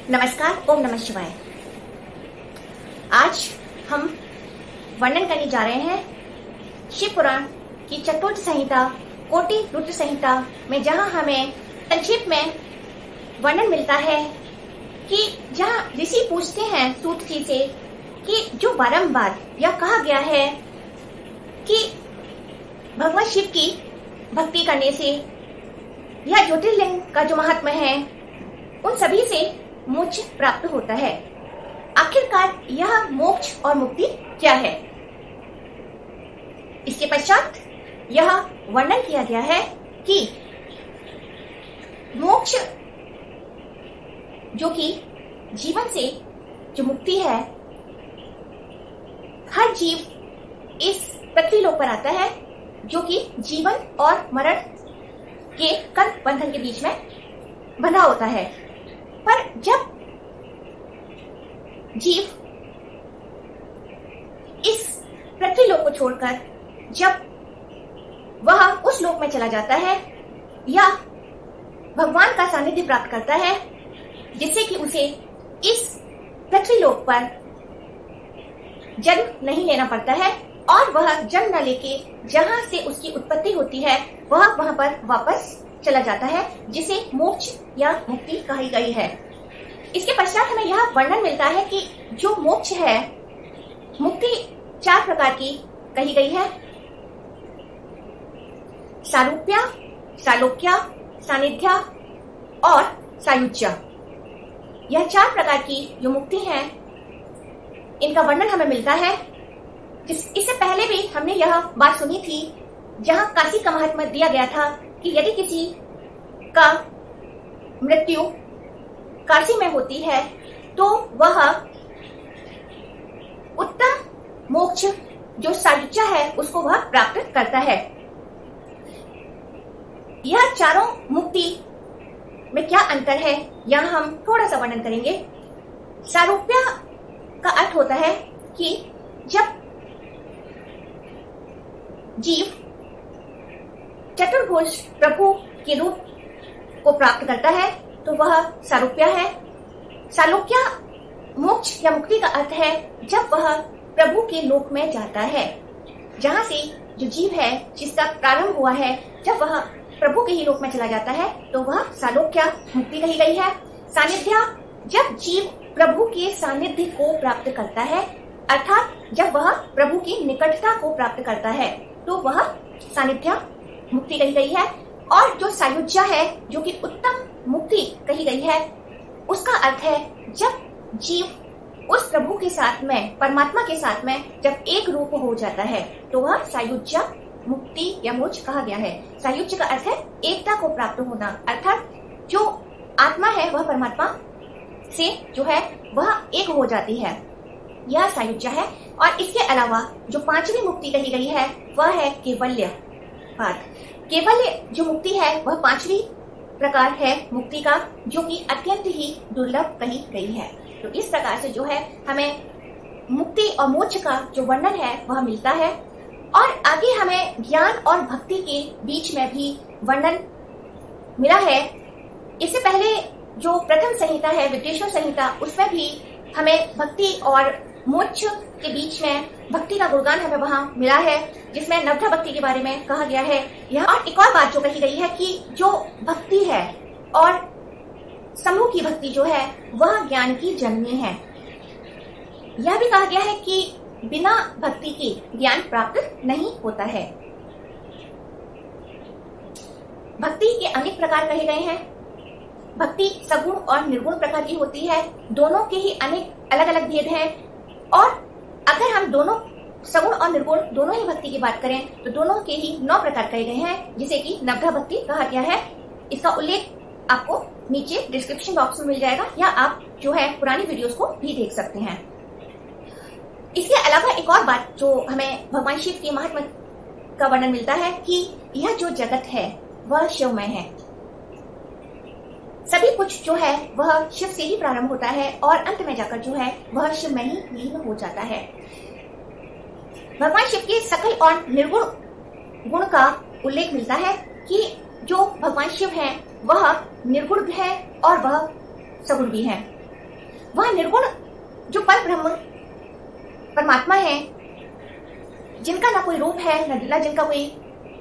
नमस्कार, ओम नमः शिवाय। आज हम वर्णन करने जा रहे हैं शिव पुराण की चतुर्थ संहिता कोटि रुद्र संहिता में, जहां हमें संक्षेप में वर्णन मिलता है कि जहां ऋषि पूछते हैं सूत जी से कि जो बारंबार यह कहा गया है कि भगवान शिव की भक्ति करने से यह ज्योतिर्लिंग का जो महात्मा है उन सभी से मोक्ष प्राप्त होता है। आखिरकार यह मोक्ष और मुक्ति क्या है? इसके पश्चात यह वर्णन किया गया है कि मोक्ष जो कि जीवन से जो मुक्ति है, हर जीव इस पृथ्वी लोक पर आता है जो कि जीवन और मरण के कर्म बंधन के बीच में बंधा होता है। पर जब जीव इस पृथ्वी लोक को छोड़कर जब वह उस लोक में चला जाता है या भगवान का सानिध्य प्राप्त करता है, जिससे कि उसे इस पृथ्वी लोक पर जन्म नहीं लेना पड़ता है और वह जन्म न लेके जहां से उसकी उत्पत्ति होती है वह वहां पर वापस चला जाता है, जिसे मोक्ष या मुक्ति कही गई है। इसके पश्चात हमें यह वर्णन मिलता है कि जो मोक्ष है, मुक्ति 4 प्रकार की कही गई है। सारूप्य, सालोक्य, सानिध्य और सायुज्य। यह 4 प्रकार की जो मुक्ति है, इनका वर्णन हमें मिलता है। इससे पहले भी हमने यह बात सुनी थी, जहां काशी का महात्मा दिया गया था कि यदि किसी का मृत्यु काशी में होती है तो वह उत्तम मोक्ष जो सायुज्य है उसको वह प्राप्त करता है। यह चारों मुक्ति में क्या अंतर है, यहां हम थोड़ा सा वर्णन करेंगे। सारूप्य का अर्थ होता है कि जब जीव चतुर्भुज प्रभु के रूप को प्राप्त करता है तो वह सारूप्य है। सालोक्य मोक्ष या मुक्ति का अर्थ है जब वह प्रभु के लोक में जाता है, जहां से जो जीव है जिसका प्रारंभ हुआ है, जब वह प्रभु के ही लोक में चला जाता है तो वह सालोक्य मुक्ति कही गई है। सानिध्य जब जीव प्रभु के सानिध्य को प्राप्त करता है, अर्थात जब वह प्रभु की निकटता को प्राप्त करता है तो वह सानिध्य मुक्ति कही गई है। और जो सायुज्य है जो कि उत्तम मुक्ति कही गई है, उसका अर्थ है जब जीव उस प्रभु के साथ में, परमात्मा के साथ में जब एक रूप हो जाता है तो वह सायुज्य मुक्ति या मोक्ष कहा गया है। सायुज्य का अर्थ है एकता को प्राप्त होना, अर्थात जो आत्मा है वह परमात्मा से जो है वह एक हो जाती है, यह सायुज्य है। और इसके अलावा जो 5वीं मुक्ति कही गई है वह है केवल्य पाद। केवल्य जो मुक्ति है वह 5वीं प्रकार है मुक्ति का, जो कि अत्यंत ही दुर्लभ कही गई है। तो इस प्रकार से जो है हमें मुक्ति और मोक्ष का जो वर्णन है वह मिलता है। और आगे हमें ज्ञान और भक्ति के बीच में भी वर्णन मिला है। इससे पहले जो प्रथम संहिता है विद्वेश्वर संहिता, उसमें भी हमें भक्ति और मोक्ष के बीच में भक्ति का गुणगान हमें वहां मिला है, जिसमें नवधा भक्ति के बारे में कहा गया है। यह और एक और बात जो कही गई है कि जो भक्ति है और समूह की भक्ति जो है वह ज्ञान की जननी है। यह भी कहा गया है कि बिना भक्ति के ज्ञान प्राप्त नहीं होता है। भक्ति के अनेक प्रकार कहे गए हैं। भक्ति सगुण और निर्गुण प्रकार की होती है। दोनों के ही अनेक अलग अलग भेद हैं। और अगर हम दोनों सगुण और निर्गुण दोनों ही भक्ति की बात करें तो दोनों के ही 9 प्रकार कहे गए हैं, जिसे कि नवधा भक्ति कहा गया है। इसका उल्लेख आपको नीचे डिस्क्रिप्शन बॉक्स में मिल जाएगा, या आप जो है पुरानी वीडियोस को भी देख सकते हैं। इसके अलावा एक और बात जो हमें भगवान शिव के महात्मा का वर्णन मिलता है कि यह जो जगत है वह शिवमय है। सभी कुछ जो है वह शिव से ही प्रारंभ होता है और अंत में जाकर जो है वह शिव में ही लीन हो जाता है। भगवान शिव के सकल और निर्गुण गुण का उल्लेख मिलता है कि जो भगवान शिव हैं वह निर्गुण भी है और वह सगुण भी है। वह निर्गुण जो पर ब्रह्म परमात्मा है, जिनका ना कोई रूप है, न जिनका कोई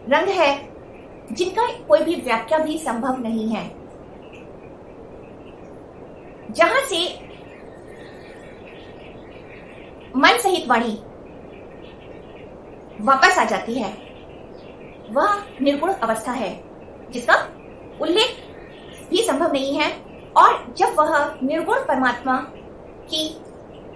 रंग है, जिनका कोई भी व्याख्या भी संभव नहीं है, जहां से मन सहित वाणी वापस आ जाती है, वह निर्गुण अवस्था है जिसका उल्लेख भी संभव नहीं है। और जब वह निर्गुण परमात्मा की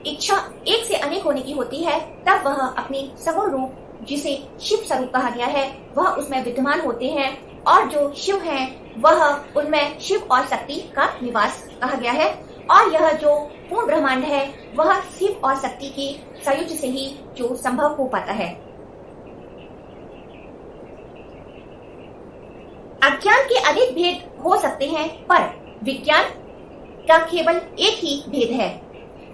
इच्छा एक से अनेक होने की होती है, तब वह अपने सगुण रूप, जिसे शिव स्वरूप कहा गया है, वह उसमें विद्यमान होते हैं। और जो शिव हैं, वह उनमें शिव और शक्ति का निवास कहा गया है। और यह जो पूर्ण ब्रह्मांड है, वह शिव और शक्ति के संयुक्त से ही जो संभव हो पाता है। अज्ञान के अनेक भेद हो सकते हैं, पर विज्ञान का केवल एक ही भेद है,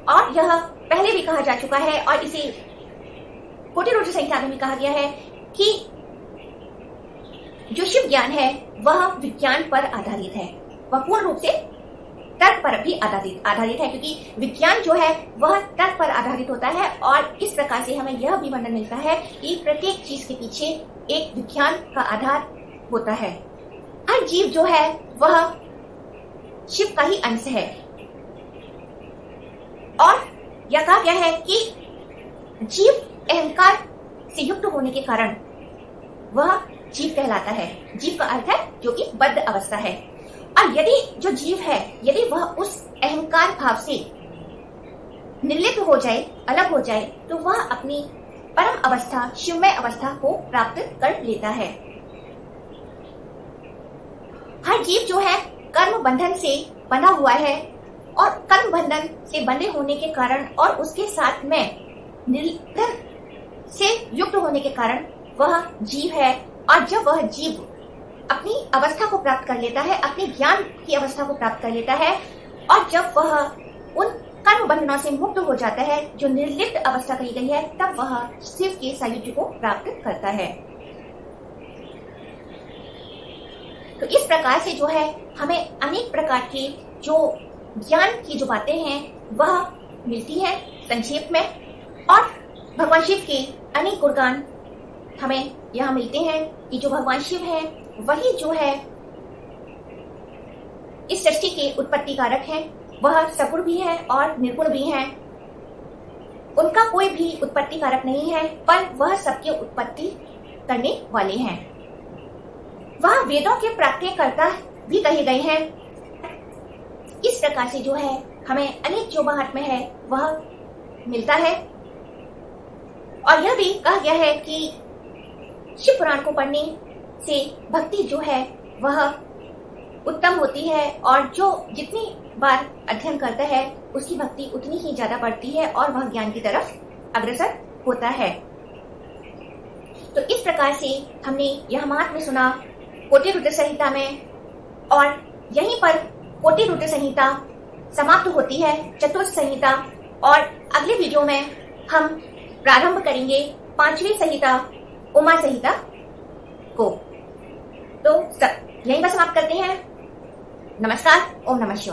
और यह पहले भी कहा जा चुका है, और इसे कोटिरुद्र संहिता में भी कहा गया है कि जो शिव ज्ञान है वह विज्ञान पर आधारित है, वह पूर्ण रूप से तर्क पर भी आधारित है, क्योंकि विज्ञान जो है वह तर्क पर आधारित होता है। और इस प्रकार से हमें यह भी वर्णन मिलता है कि प्रत्येक चीज के पीछे एक विज्ञान का आधार होता है। हर जीव जो है वह शिव का ही अंश है, और यह कहा गया है कि जीव अहंकार से युक्त होने के कारण वह जीव कहलाता है। जीव का अर्थ है जो कि बद्ध अवस्था है। और यदि जो जीव है, यदि वह उस अहंकार भाव से निर्लिप्त हो जाए, अलग हो जाए, तो वह अपनी परम अवस्था, शिवमय अवस्था को प्राप्त कर लेता है। हर जीव जो है कर्म बंधन से बना हुआ है, और कर्म बंधन से बंधे होने के कारण और उसके साथ में निर्धन से युक्त होने के कारण वह जीव है। और जब वह जीव अपनी अवस्था को प्राप्त कर लेता है, अपने ज्ञान की अवस्था को प्राप्त कर लेता है, और जब वह उन कर्म बंधनों से मुक्त हो जाता है जो निर्लिप्त अवस्था कही गई है, तब वह शिव के सायुज्य को प्राप्त करता है। तो इस प्रकार से जो है हमें अनेक प्रकार के जो ज्ञान की जो बातें हैं वह मिलती हैं संक्षेप में, और भगवान शिव के अनेक गुणगान हमें यहाँ मिलते हैं कि जो भगवान शिव है वही जो है इस सृष्टि के उत्पत्ति कारक है। वह सगुण भी है और निर्गुण भी है, उनका कोई भी उत्पत्ति कारक नहीं है, पर वह सबके उत्पत्ति करने वाले हैं। वह वेदों के प्राप्तिकर्ता भी कहे गए हैं। इस प्रकार से जो है हमें अनेक जो महात्म्य है वह मिलता है। और यह भी कहा गया है कि शिव पुराण को पढ़ने से भक्ति जो है वह उत्तम होती है, और जो जितनी बार अध्ययन करता है उसकी भक्ति उतनी ही ज्यादा बढ़ती है और वह ज्ञान की तरफ अग्रसर होता है। तो इस प्रकार से हमने यह महात्म्य सुना कोटिरुद्र संहिता में, और यहीं पर कोटिरुद्र संहिता समाप्त होती है, चतुर्थ संहिता। और अगले वीडियो में हम प्रारंभ करेंगे 5वीं संहिता उमा संहिता को। तो यहीं पर समाप्त करते हैं। नमस्कार। ओम नमः शिवाय।